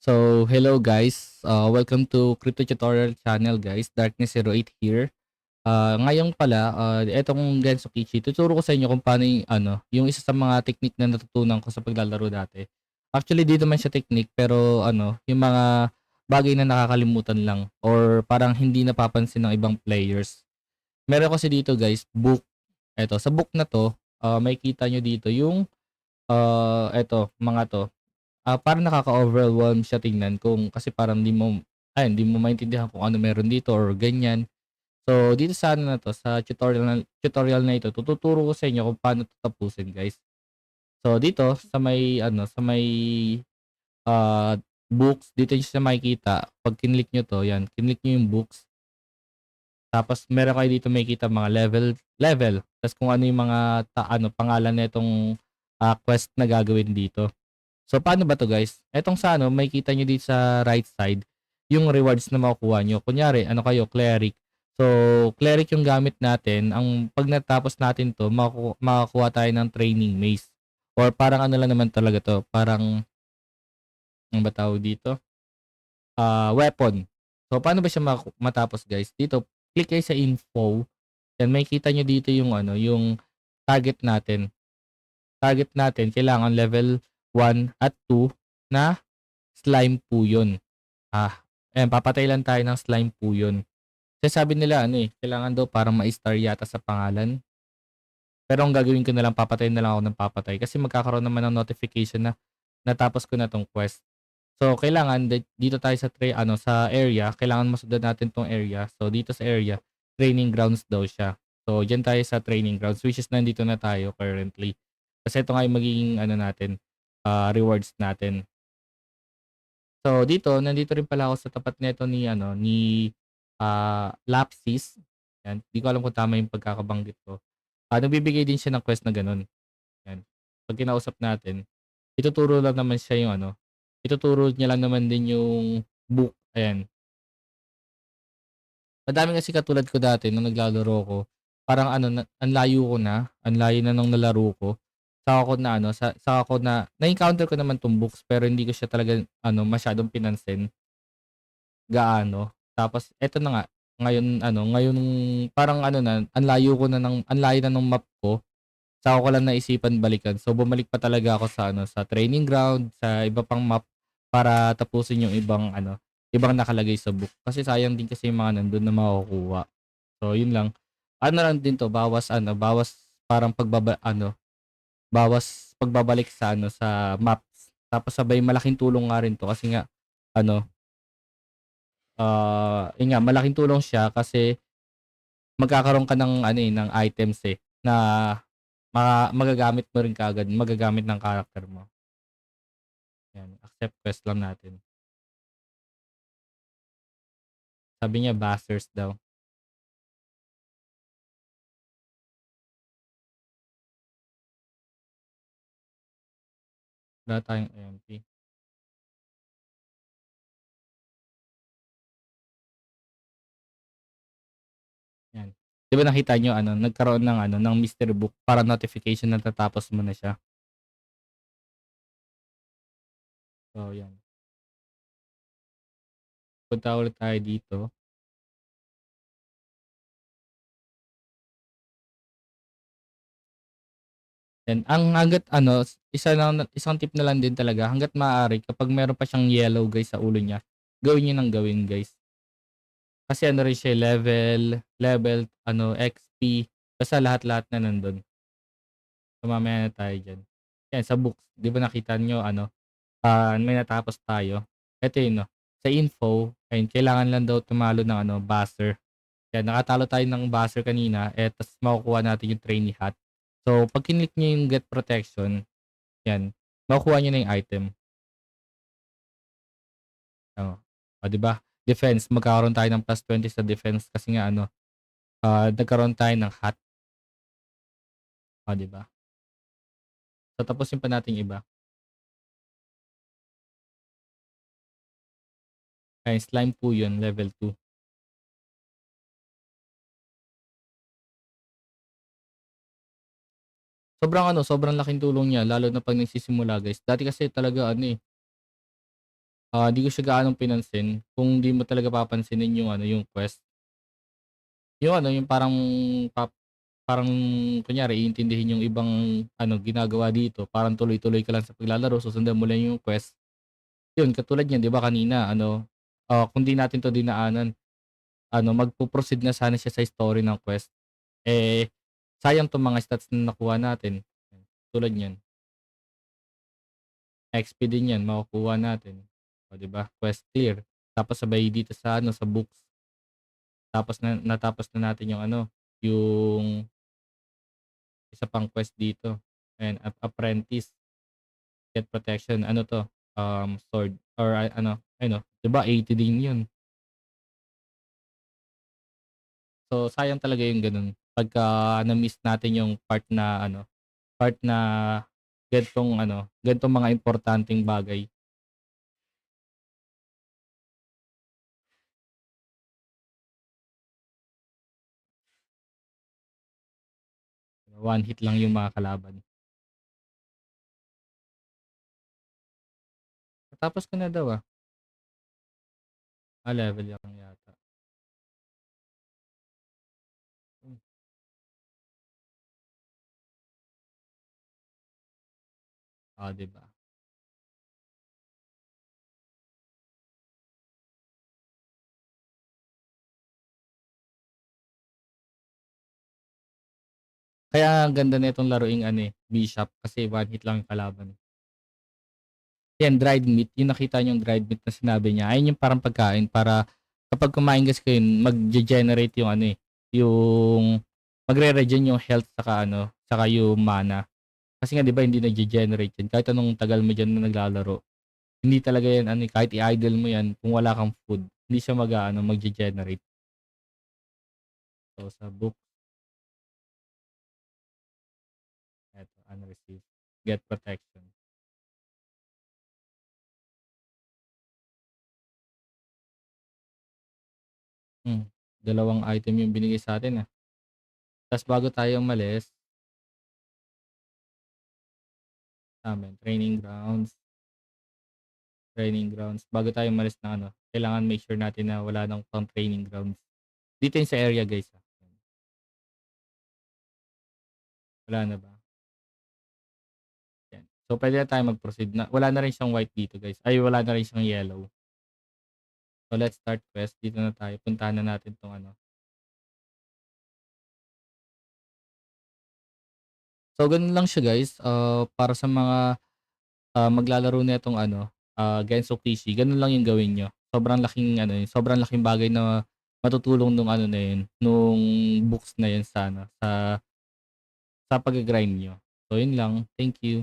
Hello guys. Welcome to Crypto Tutorial Channel guys. Darkness08 here. Ngayon pala, etong Gensokichi, tuturo ko sa inyo kung paano yung isa sa mga technique na natutunan ko sa paglalaro dati. Actually, di naman siya technique, pero yung mga bagay na nakakalimutan lang or parang hindi napapansin ng ibang players. Meron kasi dito guys, book. Eto, sa book na to, may kita nyo dito yung, eto, mga to. Parang nakaka-overwhelm siya tingnan kung kasi parang di mo maintindihan kung ano meron dito or ganyan. So, dito sa ano na 'to, sa tutorial na ito, tututuro ko sa inyo kung paano 'to tapusin, guys. So, dito sa may, ah, books, dito niyo siya makikita 'pag kinlik niyo 'to, 'yan, kinlik niyo yung books, tapos meron kayo dito makikitang mga level, ta's kung ano yung mga pangalan nitong, quest na gagawin dito. So, paano ba 'to guys? Etong sa makikita niyo dito sa right side, yung rewards na makukuha niyo. Kunyari ano kayo, cleric. So, cleric yung gamit natin. 'Pag natapos natin 'to, makakuha tayo ng training mace or parang ano lang naman talaga 'to, parang ano ba tawag dito, weapon. So, paano ba siya matapos guys? Dito, click kayo sa info, then makikita niyo dito yung yung target natin. Target natin kailangan level 1 at 2 na slime po yun. Ayan, papatay lang tayo ng slime po yun. Kasi sabi nila kailangan daw parang ma-star yata sa pangalan. Pero ang gagawin ko na lang, papatayin na lang ako ng papatay kasi magkakaroon naman ng notification na natapos ko na 'tong quest. So, kailangan dito tayo sa sa area, kailangan masundan natin 'tong area. So, dito sa area, training grounds daw siya. So, diyan tayo sa training grounds, which is nandito na tayo currently. Kasi ito nga yung magiging natin, rewards natin. So dito, nandito rin pala ako sa tapat nito ni Lapsis, 'yan. 'Di ko alam kung tama yung pagkakabanggit ko. Nagbibigay din siya ng quest na gano'n, 'yan. 'Pag kinausap natin, ituturo lang naman siya yung ituturo niya lang naman din yung book, ayan. Madami kasi katulad ko dati nung naglalaro ko, parang ang layo na nung nalaro ko. Saka ko na saka ko na-encounter ko naman 'tong books pero hindi ko siya talaga masyadong pinansin. Gaano. Tapos eto na nga, ngayon parang ang layo na nung map ko, saka ko lang naisipan balikan. So, bumalik pa talaga ako sa training ground, sa iba pang map para tapusin yung ibang nakalagay sa book. Kasi sayang din kasi yung mga nandun na makukuha. So, yun lang. Ano lang din 'to, bawas parang bawas pagbabalik sa maps. Tapos sabay malaking tulong nga rin 'to kasi nga ano yun nga malaking tulong siya kasi magkakaroon ka ng items, na magagamit mo rin kaagad, magagamit ng character mo. Yan, accept quest lang natin. Sabi niya busters daw, wala tayong MP, yan. 'Di ba nakita niyo nagkaroon ng mystery book para notification na natatapos mo na siya. So yan, punta ulit tayo dito. Then hangga't isang tip na lang din talaga hangga't maaari kapag meron pa siyang yellow guys sa ulo niya, gawin niyo ng gawin guys. Kasi rin siya, level XP, basta lahat-lahat na nandun. So, mamaya na tayo diyan. Yan sa books, 'di ba nakita niyo may natapos tayo. Eto yun sa info, ayun kailangan lang daw tumalo ng buzzer. Yan nakatalo tayo ng buzzer kanina, ta's makukuha natin yung trainee hat. So, 'pag kinlik niyo yung get protection, yan, makukuha niyo na yung item. Oo. Oh, 'di ba? Defense, magkakaroon tayo ng +20 sa defense kasi nga nagkaroon tayo ng hat, oh, 'di ba? So, tapusin pa natin yung iba. Ay, slime po yun, level 2. Sobrang laking tulong niya lalo na 'pag nagsisimula guys. Dati kasi talaga Di ko siya gaanong pinansin kung di mo talaga papansinin yung ano, yung quest. Yung ano, yung parang kunyari iintindihin yung ibang ano, ginagawa dito, parang tuloy-tuloy ka lang sa paglalaro, susundan mo lang yung quest. Yun, katulad niyan 'di ba kanina ano, kung di natin 'to dinaanan, ano, magpo-proceed na sana siya sa story ng quest. Eh, sayang 'tong mga stats na nakuha natin, tulad niyan, XP din 'yan makukuha natin, oh, 'di ba, quest clear. Tapos sabay dito sa ano, sa books, tapos natapos na natin yung ano, yung isa pang quest dito, ayan, apprentice, get protection, ano 'to, sword or ano, ayun, oh, 'di ba 80 din 'yun. So, sayang talaga yung gano'n pagka na-miss natin yung part na ganitong mga importanteng bagay. One hit lang yung mga kalaban. Natapos ko na daw, level lang yata. Hmm, 'di ba? Kaya ang ganda nitong laruing ano, Bishop kasi one hit lang yung kalaban. 'Yan dried meat, yung nakita niyong dried meat na sinabi niya, ayun yung parang pagkain para kapag kumain kasi kayo magge-generate yung ano, yung magre-regen yung health saka yung mana. Kasi nga 'di ba hindi nagge-generate yan kahit anong tagal mo diyan na naglalaro. Hindi talaga yan ano, kahit i-idle mo yan kung wala kang food, hindi siya magge-generate. So, sa book, eto unreceived, get protection. Hmm, dalawang item yung binigay sa'tin, ah. Tas bago tayo umalis sa'min training grounds, bago tayo umalis ng ano, kailangan make sure natin na wala ng pang training grounds. Dito yun sa area guys, wala na ba? Yan. So, puwede na tayong mag-proceed na wala na rin siyang white dito guys, ay wala na rin siyang yellow. So, let's start quest, dito na tayo, puntahan na natin 'tong ano. So, ganun lang siya guys, para sa mga, maglalaro nitong ano, Genso Kishi, ganun lang yung gawin niyo. Sobrang laking bagay na matutulong nung ano na yun, nung books na yun sa ano, sa pagga-grind niyo. So, yun lang, thank you.